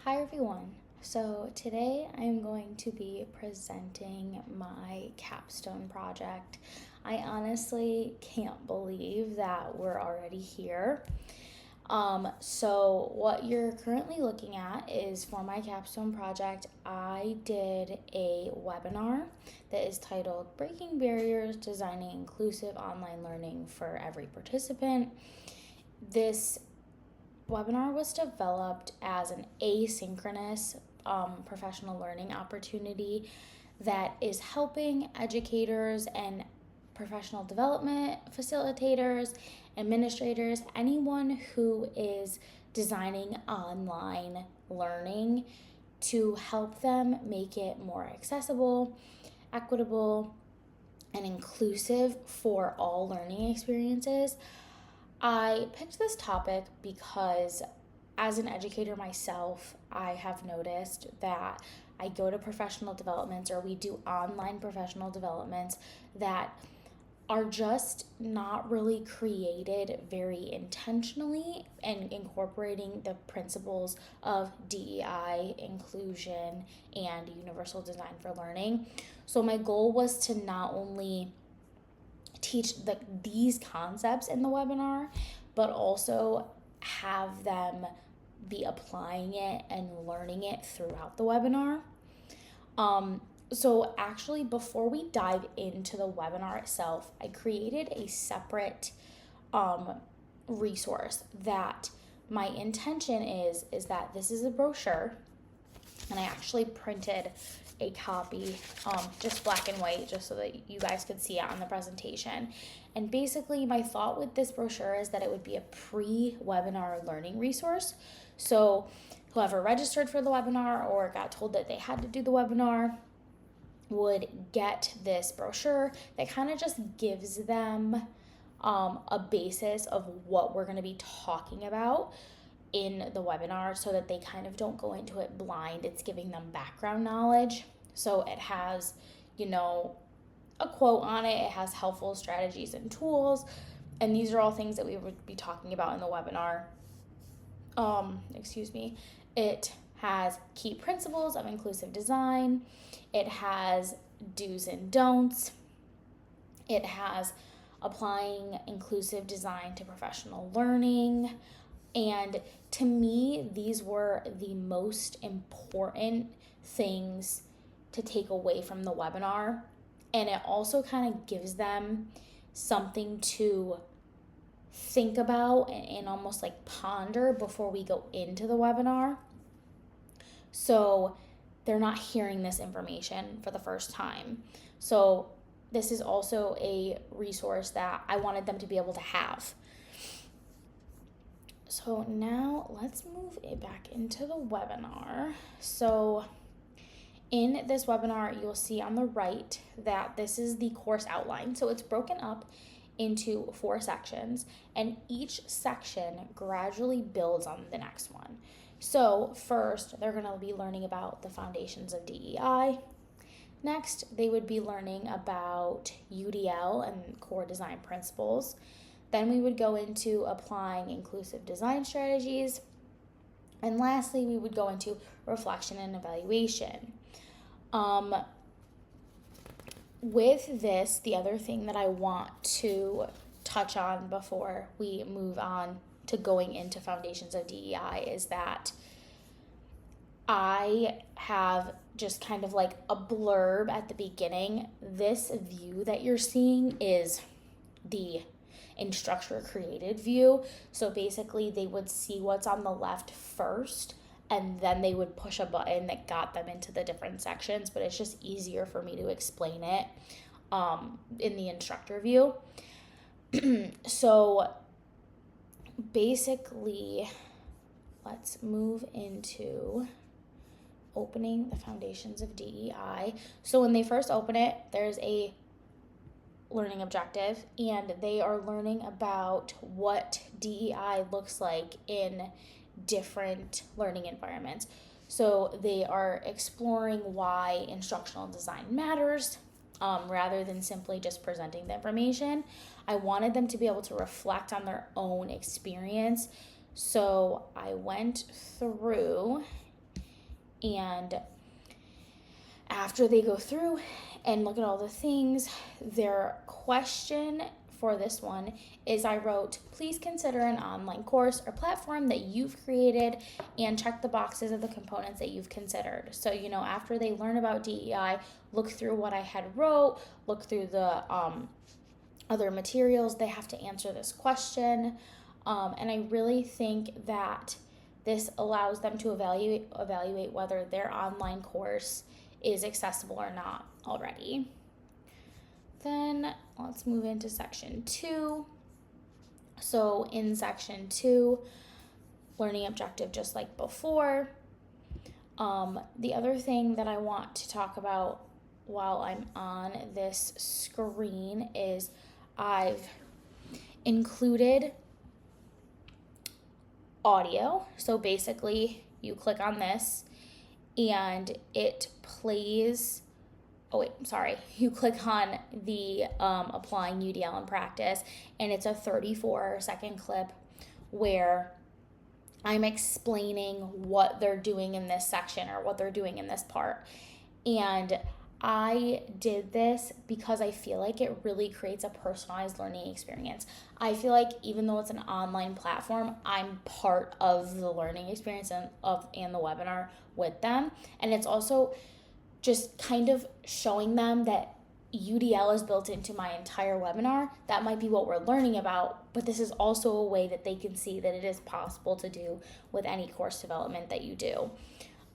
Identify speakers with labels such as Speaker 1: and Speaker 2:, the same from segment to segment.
Speaker 1: Hi everyone. So today I'm going to be presenting my capstone project. I honestly can't believe that we're already here. So what you're currently looking at is for my capstone project, I did a webinar that is titled Breaking Barriers, Designing Inclusive Online Learning for Every Participant. This webinar was developed as an asynchronous professional learning opportunity that is helping educators and professional development facilitators, administrators, anyone who is designing online learning to help them make it more accessible, equitable, and inclusive for all learning experiences. I picked this topic because as an educator myself, I have noticed that I go to professional developments or we do online professional developments that are just not really created very intentionally and incorporating the principles of DEI, inclusion, and universal design for learning. So my goal was to not only teach these concepts in the webinar, but also have them be applying it and learning it throughout the webinar. So actually, before we dive into the webinar itself, I created a separate resource that my intention is that this is a brochure, and I actually printed a copy, just black and white, just so that you guys could see it on the presentation. And basically my thought with this brochure is that it would be a pre-webinar learning resource. So whoever registered for the webinar or got told that they had to do the webinar would get this brochure that kind of just gives them a basis of what we're going to be talking about in the webinar so that they kind of don't go into it blind. It's giving them background knowledge. So it has, a quote on it. It has helpful strategies and tools. And these are all things that we would be talking about in the webinar. It has key principles of inclusive design. It has do's and don'ts. It has applying inclusive design to professional learning. And to me, these were the most important things to take away from the webinar. And it also kind of gives them something to think about and almost like ponder before we go into the webinar. So they're not hearing this information for the first time. So this is also a resource that I wanted them to be able to have. So now let's move it back into the webinar. So in this webinar, you'll see on the right that this is the course outline. So it's broken up into 4 sections, and each section gradually builds on the next one. So first, they're going to be learning about the foundations of DEI. Next, they would be learning about UDL and core design principles. Then we would go into applying inclusive design strategies. And lastly, we would go into reflection and evaluation. With this, the other thing that I want to touch on before we move on to going into foundations of DEI is that I have just kind of like a blurb at the beginning. This view that you're seeing is the instructor created view. So basically they would see what's on the left first, and then they would push a button that got them into the different sections, but it's just easier for me to explain it in the instructor view. So basically, let's move into opening the foundations of DEI. So when they first open it, there's a learning objective, and they are learning about what DEI looks like in different learning environments. So they are exploring why instructional design matters, rather than simply just presenting the information. I wanted them to be able to reflect on their own experience. So I went through And after they go through and look at all the things, their question for this one is, I wrote, please consider an online course or platform that you've created and check the boxes of the components that you've considered. So, after they learn about DEI, look through what I had wrote, look through the other materials, they have to answer this question. And I really think that this allows them to evaluate whether their online course is accessible or not already. Then let's move into section 2. So in section 2, learning objective just like before. The other thing that I want to talk about while I'm on this screen is I've included audio. So basically you click on this and it plays, you click on the applying UDL in practice, and it's a 34-second clip where I'm explaining what they're doing in this section or what they're doing in this part. And I did this because I feel like it really creates a personalized learning experience. I feel like even though it's an online platform, I'm part of the learning experience and the webinar with them. And it's also just kind of showing them that UDL is built into my entire webinar. That might be what we're learning about, but this is also a way that they can see that it is possible to do with any course development that you do.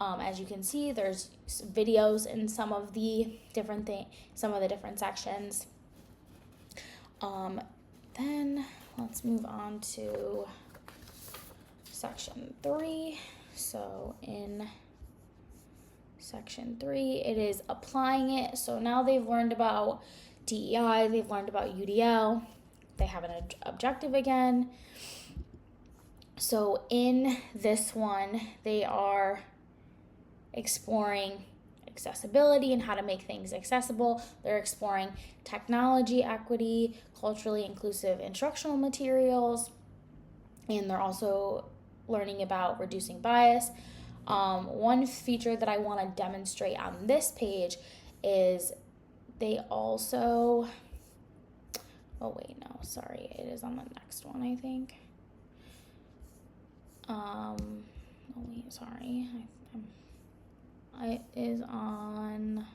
Speaker 1: As you can see, there's videos in some of the different sections. Then let's move on to section 3. So in section 3, it is applying it. So now they've learned about DEI, they've learned about UDL, they have an objective again. So in this one, they are exploring accessibility and how to make things accessible. They're exploring technology equity, culturally inclusive instructional materials, and they're also learning about reducing bias. One feature that I want to demonstrate on this page is they also, it is on the next one, I think. It is on,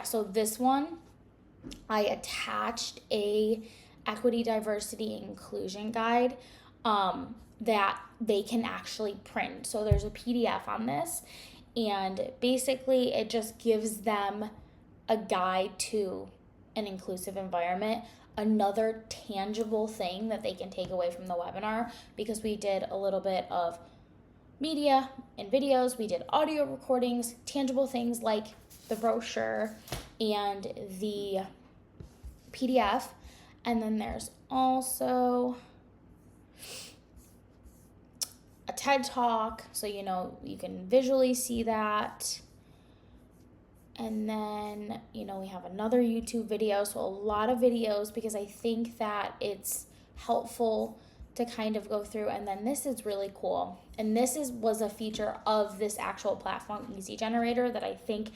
Speaker 1: so this one, I attached a equity, diversity, inclusion guide that they can actually print. So there's a PDF on this, and basically it just gives them a guide to an inclusive environment, another tangible thing that they can take away from the webinar, because we did a little bit of media and videos, we did audio recordings, tangible things like the brochure and the PDF, and then there's also a TED Talk, so you can visually see that. And then, we have another YouTube video, so a lot of videos, because I think that it's helpful to kind of go through. And then this is really cool. And this was a feature of this actual platform, Easy Generator, that I think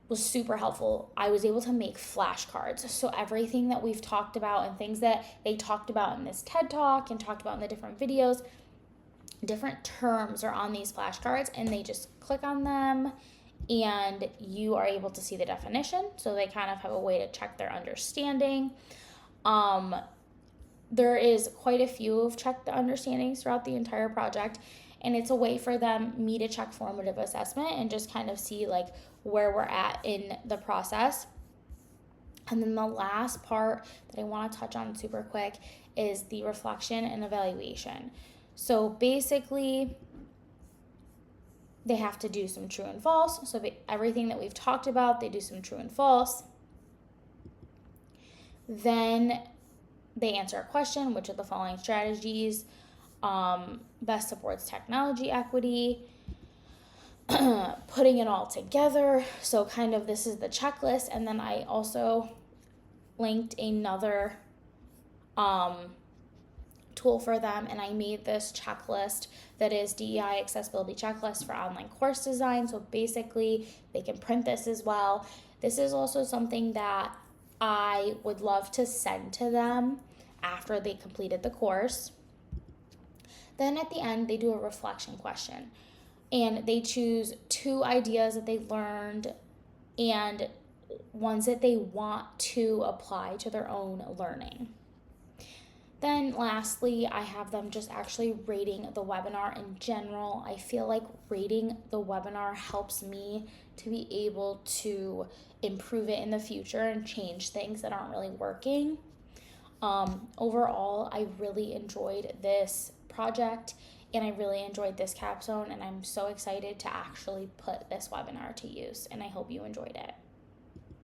Speaker 1: was super helpful. I was able to make flashcards. So everything that we've talked about and things that they talked about in this TED Talk and talked about in the different videos, different terms are on these flashcards, and they just click on them and you are able to see the definition. So they kind of have a way to check their understanding. There is quite a few of check the understandings throughout the entire project, and it's a way for me to check formative assessment and just kind of see like where we're at in the process. And then the last part that I want to touch on super quick is the reflection and evaluation. So basically, they have to do some true and false. So everything that we've talked about, they do some true and false. Then they answer a question: which of the following strategies best supports technology equity? Putting it all together. So kind of this is the checklist. And then I also linked another tool for them, and I made this checklist that is DEI accessibility checklist for online course design. So basically they can print this as well. This is also something that I would love to send to them after they completed the course. Then at the end they do a reflection question, and they choose 2 ideas that they learned and ones that they want to apply to their own learning. Then lastly, I have them just actually rating the webinar in general. I feel like rating the webinar helps me to be able to improve it in the future and change things that aren't really working. Overall, I really enjoyed this project and I really enjoyed this capstone, and I'm so excited to actually put this webinar to use, and I hope you enjoyed it.